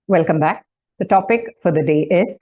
Welcome back. The topic for the day is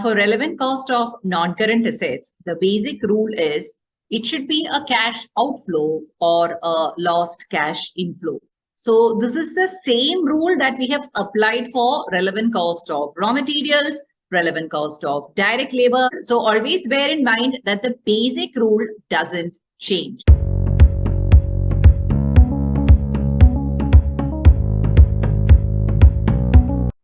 for relevant cost of non-current assets, the basic rule is it should be a cash outflow or a lost cash inflow. So this is the same rule that we have applied for relevant cost of raw materials, relevant cost of direct labor. So always bear in mind that the basic rule doesn't change.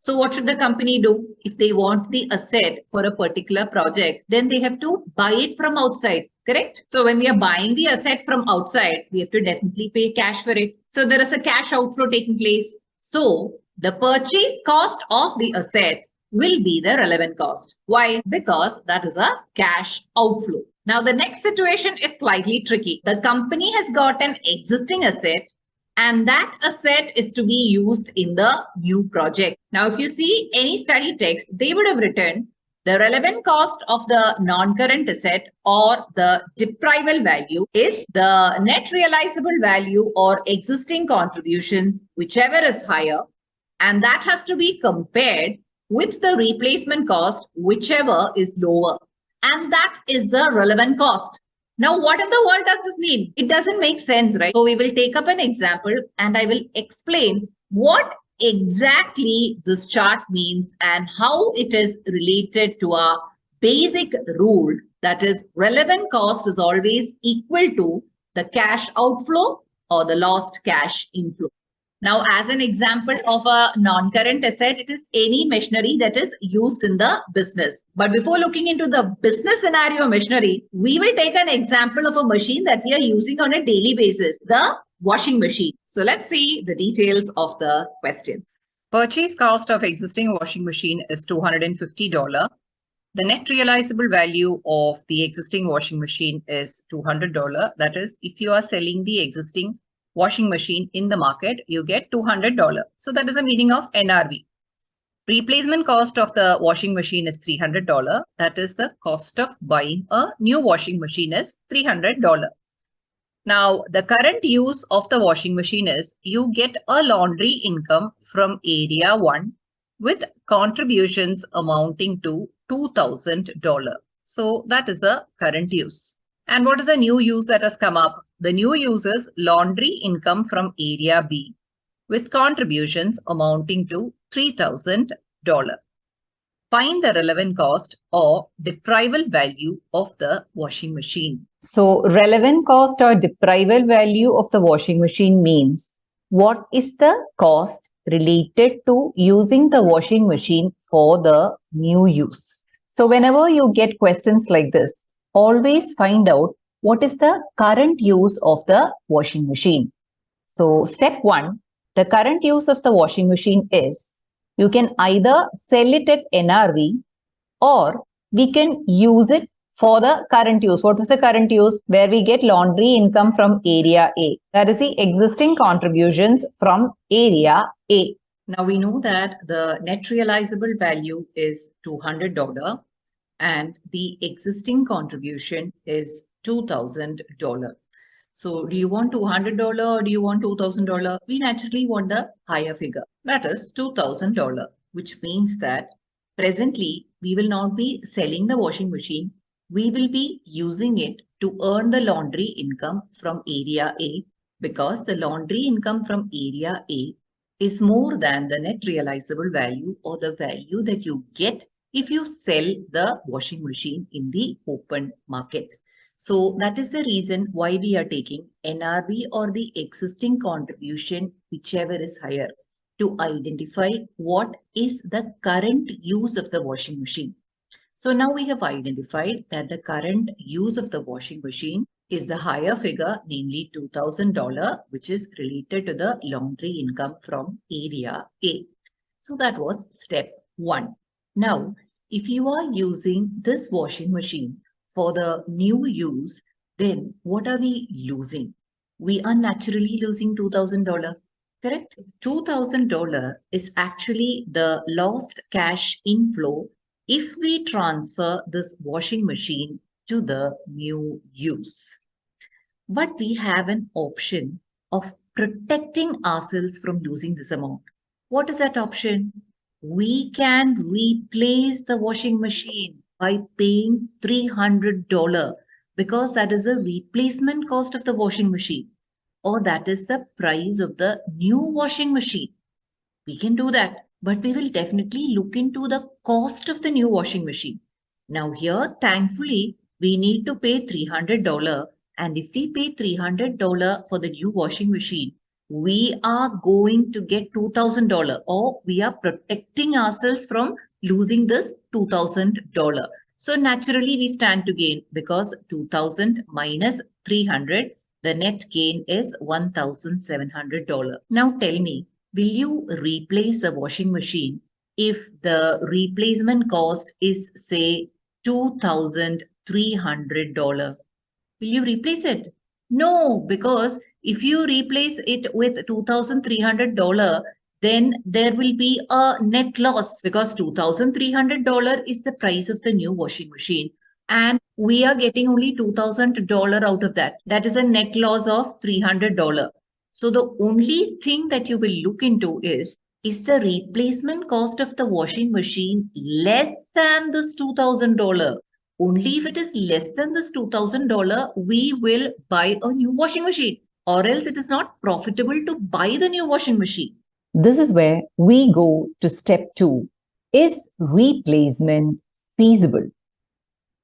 So what should the company do? If they want the asset for a particular project, then they have to buy it from outside, correct? So when we are buying the asset from outside, we have to definitely pay cash for it. So there is a cash outflow taking place. So the purchase cost of the asset will be the relevant cost. Why? Because that is a cash outflow. Now the next situation is slightly tricky. The company has got an existing asset and that asset is to be used in the new project. Now, if you see any study text, they would have written the relevant cost of the non-current asset or the deprival value is the net realizable value or existing contributions, whichever is higher, and that has to be compared with the replacement cost, whichever is lower, and that is the relevant cost. Now, what in the world does this mean? It doesn't make sense, right? So we will take up an example and I will explain what exactly this chart means and how it is related to our basic rule, that is relevant cost is always equal to the cash outflow or the lost cash inflow. Now, as an example of a non-current asset, it is any machinery that is used in the business. But before looking into the business scenario machinery, we will take an example of a machine that we are using on a daily basis, the washing machine. So let's see the details of the question. Purchase cost of existing washing machine is $250. The net realizable value of the existing washing machine is $200. That is, if you are selling the existing washing machine in the market, you get $200. So that is the meaning of NRV. Replacement cost of the washing machine is $300. That is the cost of buying a new washing machine is $300. Now, the current use of the washing machine is you get a laundry income from area 1 with contributions amounting to $2,000. So that is a current use. And what is the new use that has come up? The new use is laundry income from area B with contributions amounting to $3,000. Find the relevant cost or deprival value of the washing machine. So relevant cost or deprival value of the washing machine means what is the cost related to using the washing machine for the new use. So whenever you get questions like this, always find out what is the current use of the washing machine. So step 1, the current use of the washing machine is you can either sell it at NRV or we can use it for the current use. What was the current use? Where we get laundry income from area A. That is the existing contributions from area A. Now we know that the net realizable value is $200 and the existing contribution is $2,000. So do you want $200 or do you want $2,000? We naturally want the higher figure. That is $2,000, which means that presently we will not be selling the washing machine. We will be using it to earn the laundry income from area A because the laundry income from area A is more than the net realizable value or the value that you get if you sell the washing machine in the open market. So that is the reason why we are taking NRV or the existing contribution, whichever is higher, to identify what is the current use of the washing machine. So now we have identified that the current use of the washing machine is the higher figure, namely $2,000, which is related to the laundry income from area A. So that was step 1. Now, if you are using this washing machine for the new use, then what are we losing? we are naturally losing $2,000. Correct? $2,000 is actually the lost cash inflow if we transfer this washing machine to the new use. But we have an option of protecting ourselves from losing this amount. What is that option? We can replace the washing machine by paying $300 because that is a replacement cost of the washing machine, or that is the price of the new washing machine. We can do that, but we will definitely look into the cost of the new washing machine. Now, here, thankfully, we need to pay $300. And if we pay $300 for the new washing machine, we are going to get $2,000, or we are protecting ourselves from losing this $2,000. So naturally, we stand to gain because 2,000 minus 300, the net gain is $1,700. Now tell me, will you replace a washing machine if the replacement cost is, say, $2,300? Will you replace it? No, because if you replace it with $2,300, then there will be a net loss because $2,300 is the price of the new washing machine. And we are getting only $2,000 out of that. That is a net loss of $300. So the only thing that you will look into is the replacement cost of the washing machine less than this $2,000? Only if it is less than this $2,000, we will buy a new washing machine, or else it is not profitable to buy the new washing machine. This is where we go to step 2. Is replacement feasible?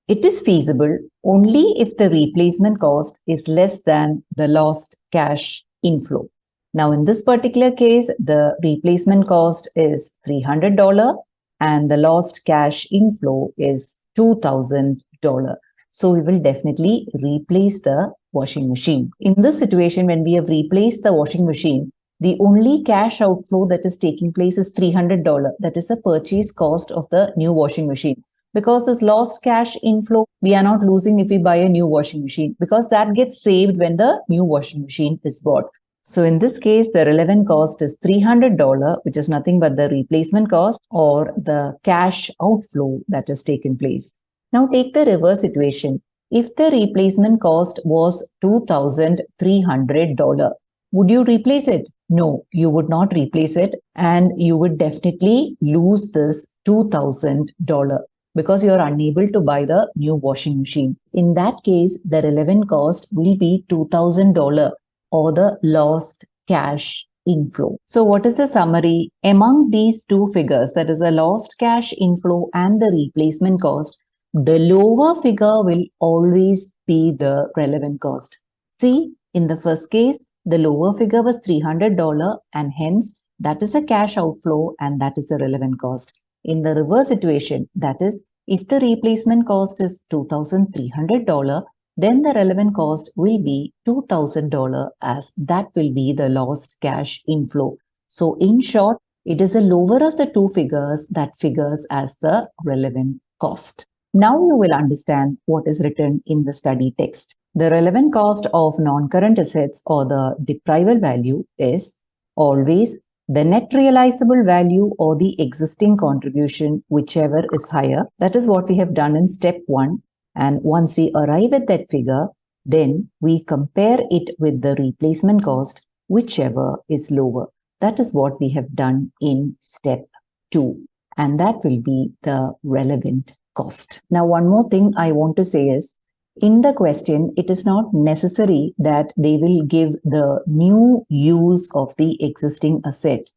It is feasible only if the replacement cost is less than the lost cash inflow. Now, in this particular case, the replacement cost is $300 and the lost cash inflow is $2,000. So we will definitely replace the washing machine. In this situation, when we have replaced the washing machine, the only cash outflow that is taking place is $300. That is the purchase cost of the new washing machine. Because this lost cash inflow, we are not losing if we buy a new washing machine because that gets saved when the new washing machine is bought. So in this case, the relevant cost is $300, which is nothing but the replacement cost or the cash outflow that has taken place. Now take the reverse situation. If the replacement cost was $2,300, would you replace it? No, you would not replace it, and you would definitely lose this $2,000 because you are unable to buy the new washing machine. In that case, the relevant cost will be $2,000 or the lost cash inflow. So what is the summary? Among these two figures, that is the lost cash inflow and the replacement cost, the lower figure will always be the relevant cost. See, in the first case, the lower figure was $300 and hence that is a cash outflow and that is a relevant cost. In the reverse situation, that is, if the replacement cost is $2,300, then the relevant cost will be $2,000 as that will be the lost cash inflow. So in short, it is the lower of the two figures that figures as the relevant cost. Now you will understand what is written in the study text. The relevant cost of non-current assets or the deprival value is always the net realizable value or the existing contribution, whichever is higher. That is what we have done in step 1. And once we arrive at that figure, then we compare it with the replacement cost, whichever is lower. That is what we have done in step 2. And that will be the relevant cost. Now, one more thing I want to say is, in the question, it is not necessary that they will give the new use of the existing asset.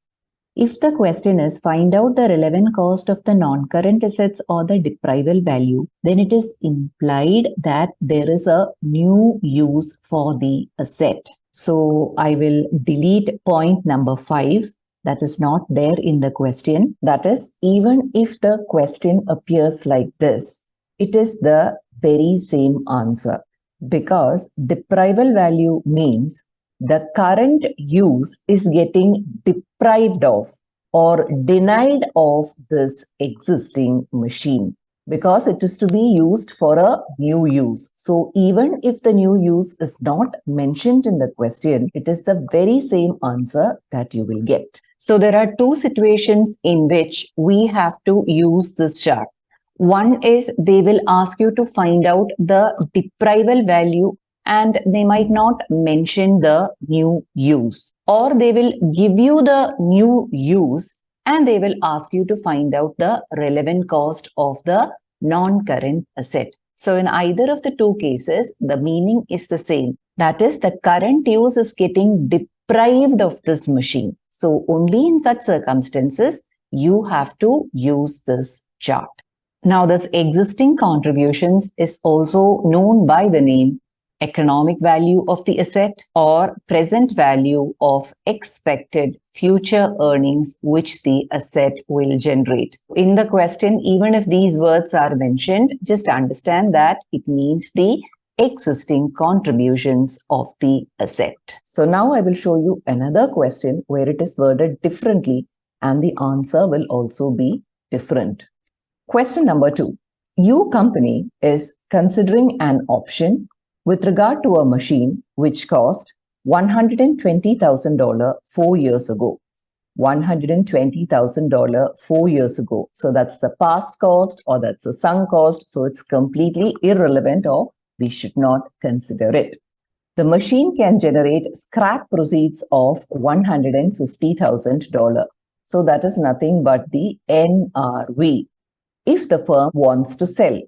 If the question is find out the relevant cost of the non-current assets or the deprival value, then it is implied that there is a new use for the asset. So I will delete point number 5. That is not there in the question. That is, even if the question appears like this, it is the very same answer because deprival value means the current use is getting deprived of or denied of this existing machine. because it is to be used for a new use. So even if the new use is not mentioned in the question, it is the very same answer that you will get. So there are two situations in which we have to use this chart. One is they will ask you to find out the deprival value and they might not mention the new use, or they will give you the new use and they will ask you to find out the relevant cost of the non-current asset. So in either of the two cases, the meaning is the same. That is, the current use is getting deprived of this machine. So only in such circumstances, you have to use this chart. Now, this existing contributions is also known by the name economic value of the asset or present value of expected future earnings which the asset will generate. In the question, even if these words are mentioned, just understand that it means the existing contributions of the asset. So now I will show you another question where it is worded differently and the answer will also be different. Question number 2. Your company is considering an option with regard to a machine which cost $120,000 4 years ago. $120,000 4 years ago. So that's the past cost or that's the sunk cost. So it's completely irrelevant or we should not consider it. The machine can generate scrap proceeds of $150,000. So that is nothing but the NRV. If the firm wants to sell,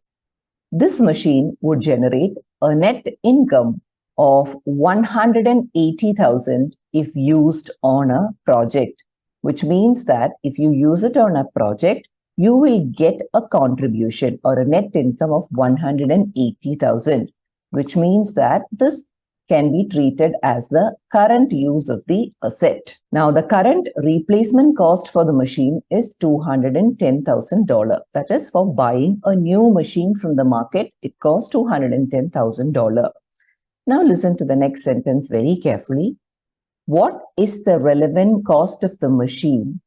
this machine would generate a net income of $180,000 if used on a project, which means that if you use it on a project, you will get a contribution or a net income of $180,000, which means that this can be treated as the current use of the asset. Now, the current replacement cost for the machine is $210,000. That is, for buying a new machine from the market, it costs $210,000. Now, listen to the next sentence very carefully. What is the relevant cost of the machine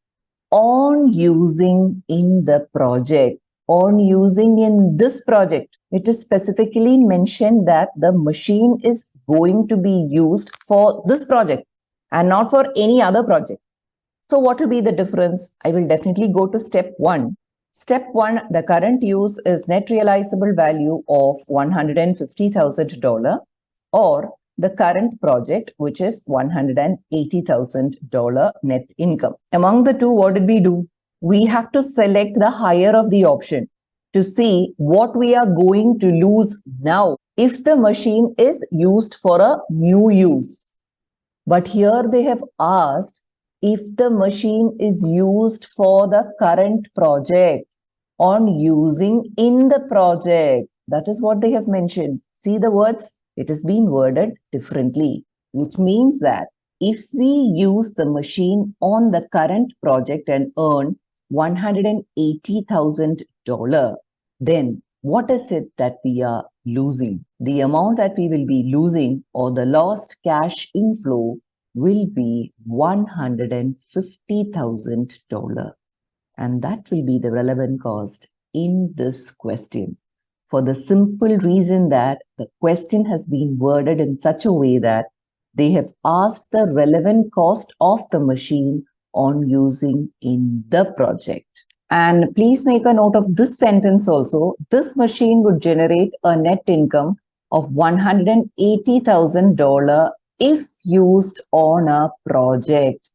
on using in the project? On using in this project, it is specifically mentioned that the machine is going to be used for this project and not for any other project. So what will be the difference? I will definitely go to step 1. Step 1, the current use is net realizable value of $150,000 or the current project, which is $180,000 net income. Among the two, what did we do? We have to select the higher of the option to see what we are going to lose now if the machine is used for a new use. But here they have asked if the machine is used for the current project, on using in the project. That is what they have mentioned. See the words? It has been worded differently, which means that if we use the machine on the current project and earn $180,000, then what is it that we are losing? The amount that we will be losing or the lost cash inflow will be $150,000. And that will be the relevant cost in this question, for the simple reason that the question has been worded in such a way that they have asked the relevant cost of the machine on using in the project. And please make a note of this sentence also. This machine would generate a net income of $180,000 if used on a project.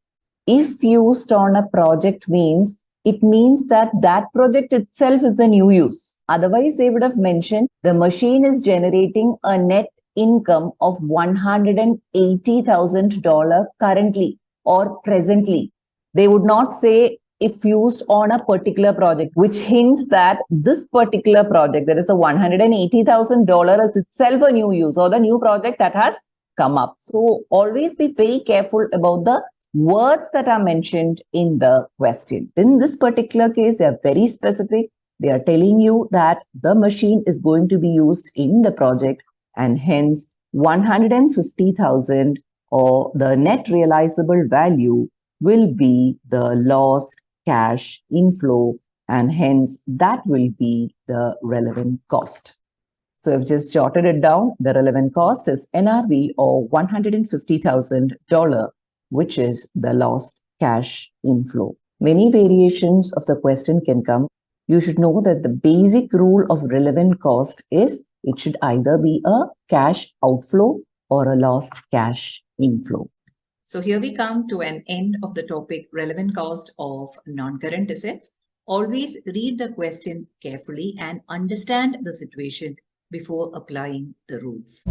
If used on a project means it means that that project itself is the new use. Otherwise, they would have mentioned the machine is generating a net income of $180,000 currently or presently. They would not say if used on a particular project, which hints that this particular project, that is the $180,000 is itself a new use or the new project that has come up. So always be very careful about the words that are mentioned in the question. In this particular case, they are very specific. They are telling you that the machine is going to be used in the project and hence 150,000 or the net realizable value will be the lost cash inflow and hence that will be the relevant cost. So I've just jotted it down. The relevant cost is NRV or $150,000, which is the lost cash inflow. Many variations of the question can come. You should know that the basic rule of relevant cost is it should either be a cash outflow or a lost cash inflow. So here we come to an end of the topic relevant cost of non-current assets. Always read the question carefully and understand the situation before applying the rules.